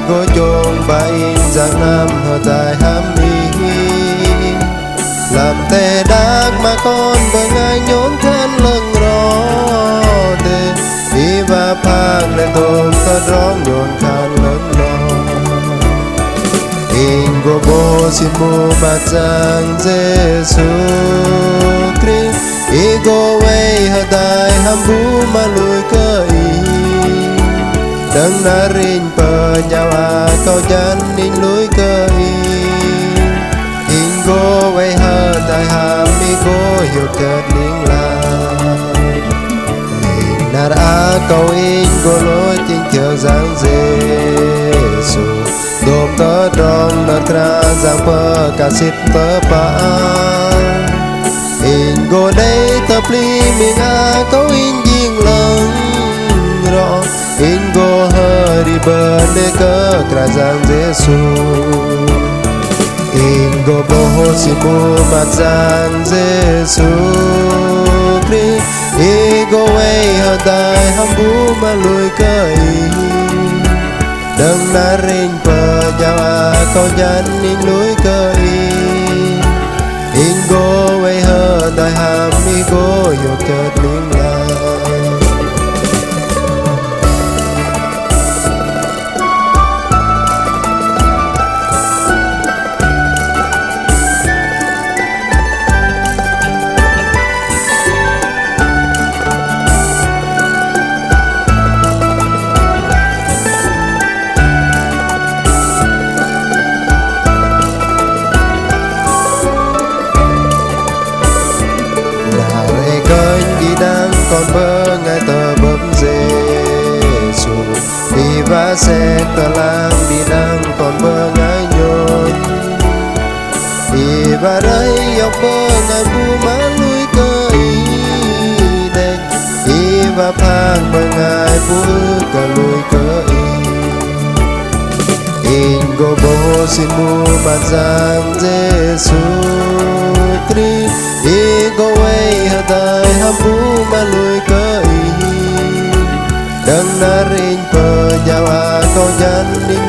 Igo chôn ba in giang nam hờ dài ham mi làm tê đắc mà con bờ ngay nhốn than lưng rõ tê đi và phang lên tôm ta rong nhốn than lưng lo Ingo bo si mu ma chang Giêsu Christ Igo way hờ dài ham bu mà lùi cơ ý đấng đã rin bờ nhau câu chân in lối cơ Ingo way hờ tại hàm Igo hiểu chợt liên lạc nà đã câu Ingo lối chính chờ giang Giêsu đồm tớ rong đợt ra giang bờ cả xịt tớ ba Ingo đây tập ly mình câu in riêng lần rõ Ingo hờ đi bờ để cơ cả giang Giêsu Ingo boho si mu mặt giang Giêsu Christ Ingo way hờ dài ham bu mà lùi cơ đấng đã rin bờ nhau câu chân in lối cơ Ingo way hờ dài ham Igo hiểu chợt liên lạc con bơ ngay tờ bấm Giêsu đi và xe tờ lang đi đang con bơ ngay nhôn đi và đây dọc bơ ngay bu má lùi cơ ý đen đi và phang bơ ngay bu cơ lùi cơ ý Ingo bo si mu mặt giang Giêsu Christ Igo way hờ dài ham bu mà lùi cơ ý đấng đã rin bờ nhau câu chân in